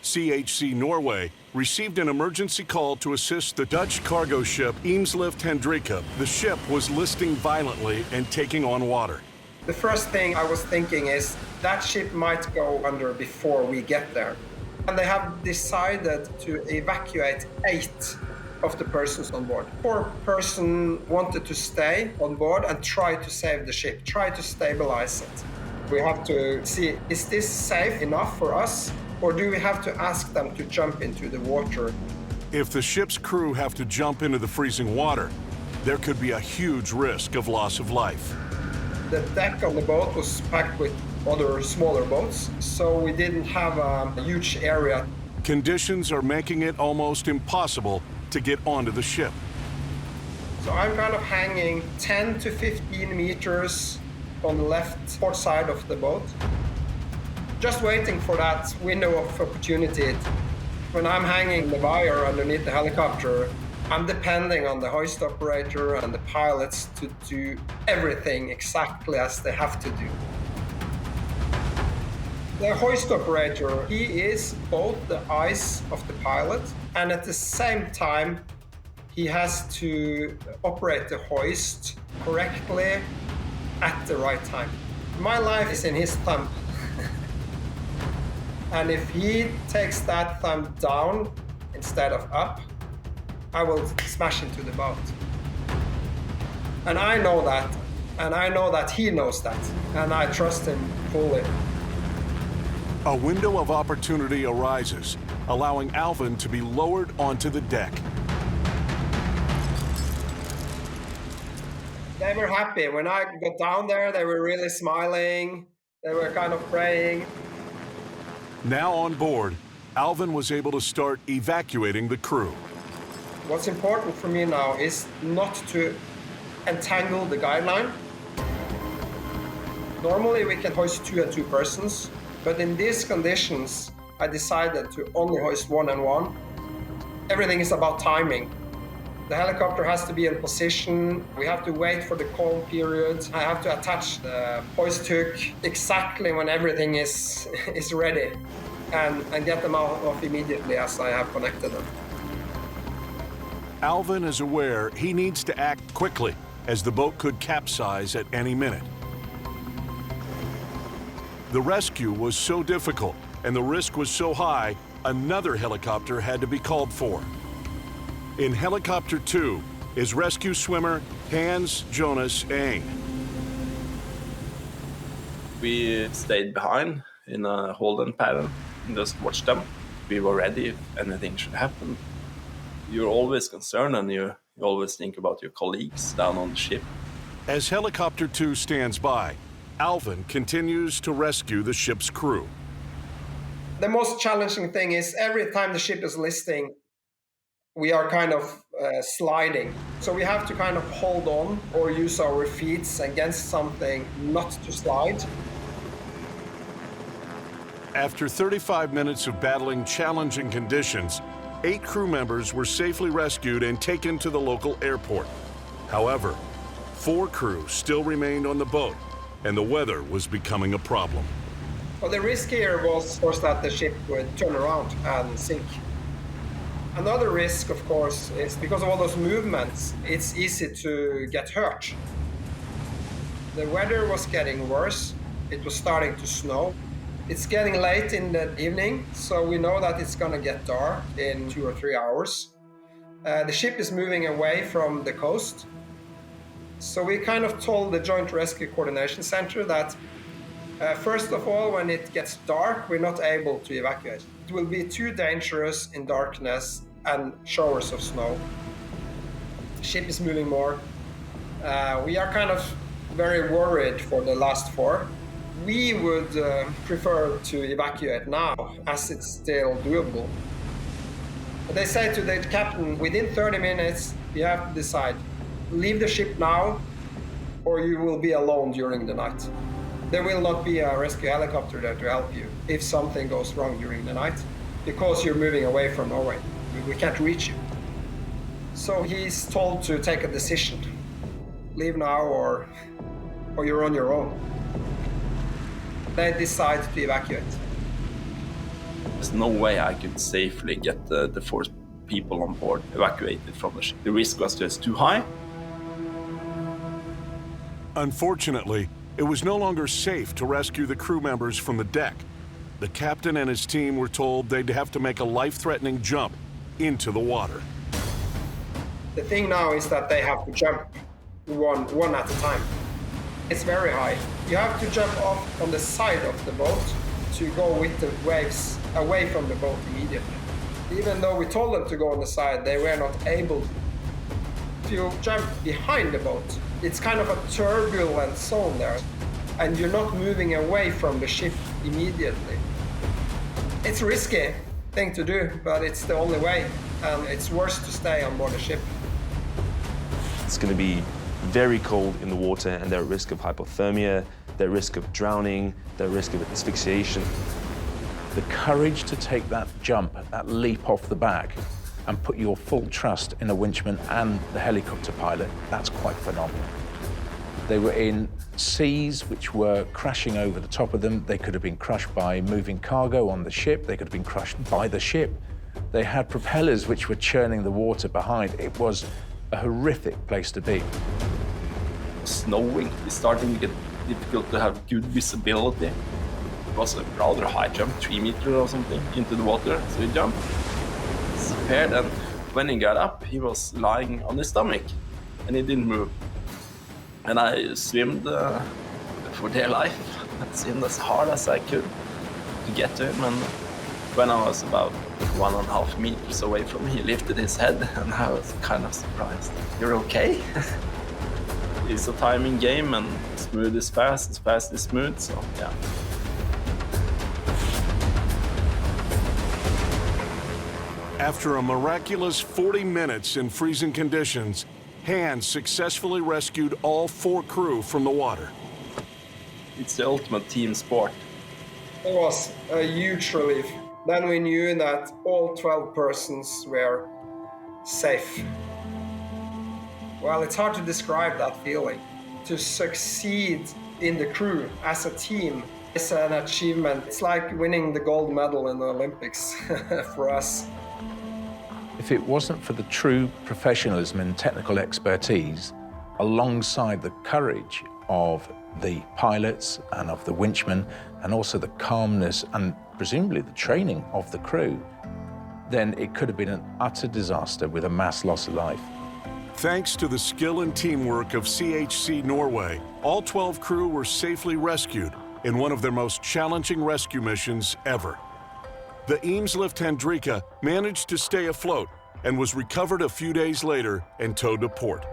CHC Norway received an emergency call to assist the Dutch cargo ship Eemslift Hendrika. The ship was listing violently and taking on water. The first thing I was thinking is that ship might go under before we get there. And they have decided to evacuate 8 of the persons on board. 4 persons wanted to stay on board and try to save the ship, try to stabilize it. We have to see, is this safe enough for us? Or do we have to ask them to jump into the water? If the ship's crew have to jump into the freezing water, there could be a huge risk of loss of life. The deck on the boat was packed with other smaller boats, so we didn't have a huge area. Conditions are making it almost impossible to get onto the ship. So I'm kind of hanging 10 to 15 meters on the left port side of the boat, just waiting for that window of opportunity. When I'm hanging the wire underneath the helicopter, I'm depending on the hoist operator and the pilots to do everything exactly as they have to do. The hoist operator, he is both the eyes of the pilot, and at the same time, he has to operate the hoist correctly at the right time. My life is in his thumb. And if he takes that thumb down instead of up, I will smash into the boat. And I know that, and I know that he knows that, and I trust him fully. A window of opportunity arises, allowing Alvin to be lowered onto the deck. They were happy. When I got down there, they were really smiling. They were kind of praying. Now on board, Alvin was able to start evacuating the crew. What's important for me now is not to entangle the guideline. Normally we can hoist 2 and 2 persons, but in these conditions, I decided to only hoist 1 and 1. Everything is about timing. The helicopter has to be in position. We have to wait for the calm period. I have to attach the hoist hook exactly when everything is ready and get them out of immediately as I have connected them. Alvin is aware he needs to act quickly, as the boat could capsize at any minute. The rescue was so difficult and the risk was so high, another helicopter had to be called for. In Helicopter 2 is rescue swimmer Hans Jonas Eng. We stayed behind in a holding pattern and just watched them. We were ready if anything should happen. You're always concerned and you always think about your colleagues down on the ship. As Helicopter 2 stands by, Alvin continues to rescue the ship's crew. The most challenging thing is every time the ship is listing, we are kind of sliding. So we have to kind of hold on or use our feet against something not to slide. After 35 minutes of battling challenging conditions, 8 crew members were safely rescued and taken to the local airport. However, 4 crew still remained on the boat, and the weather was becoming a problem. Well, the risk here was, of course, that the ship would turn around and sink. Another risk, of course, is because of all those movements, it's easy to get hurt. The weather was getting worse. It was starting to snow. It's getting late in the evening, so we know that it's going to get dark in 2 or 3 hours. The ship is moving away from the coast. So we kind of told the Joint Rescue Coordination Center that first of all, when it gets dark, we're not able to evacuate. It will be too dangerous in darkness and showers of snow. The ship is moving more. We are kind of very worried for the last 4. We would prefer to evacuate now, as it's still doable. But they say to the captain, within 30 minutes, you have to decide, leave the ship now, or you will be alone during the night. There will not be a rescue helicopter there to help you if something goes wrong during the night, because you're moving away from Norway. We can't reach you. So he's told to take a decision. Leave now or you're on your own. They decide to evacuate. There's no way I could safely get the 4 people on board evacuated from the ship. The risk was just too high. Unfortunately, it was no longer safe to rescue the crew members from the deck. The captain and his team were told they'd have to make a life-threatening jump into the water. The thing now is that they have to jump one at a time. It's very high. You have to jump off on the side of the boat to go with the waves away from the boat immediately. Even though we told them to go on the side, they were not able to. If you jump behind the boat, it's kind of a turbulent zone there, and you're not moving away from the ship immediately. It's a risky thing to do, but it's the only way, and it's worse to stay on board the ship. It's going to be very cold in the water, and they're at risk of hypothermia, they're at risk of drowning, they're at risk of asphyxiation. The courage to take that jump, that leap off the back, and put your full trust in a winchman and the helicopter pilot, that's quite phenomenal. They were in seas which were crashing over the top of them. They could have been crushed by moving cargo on the ship. They could have been crushed by the ship. They had propellers which were churning the water behind. It was a horrific place to be. Snowing, it's starting to get difficult to have good visibility. It was a rather high jump, 3 meters or something, into the water. So he jumped, disappeared, and when he got up, he was lying on his stomach, and he didn't move. And I swam for dear life. I swam as hard as I could to get to him, and when I was about 1.5 meters away from him, he lifted his head, and I was kind of surprised. "You're okay?" It's a timing game, and smooth is fast is smooth, so yeah. After a miraculous 40 minutes in freezing conditions, Hans successfully rescued all 4 crew from the water. It's the ultimate team sport. It was a huge relief. Then we knew that all 12 persons were safe. Well, it's hard to describe that feeling. To succeed in the crew as a team is an achievement. It's like winning the gold medal in the Olympics for us. If it wasn't for the true professionalism and technical expertise, alongside the courage of the pilots and of the winchmen, and also the calmness and presumably the training of the crew, then it could have been an utter disaster with a mass loss of life. Thanks to the skill and teamwork of CHC Norway, all 12 crew were safely rescued in one of their most challenging rescue missions ever. The Eemslift Hendrika managed to stay afloat and was recovered a few days later and towed to port.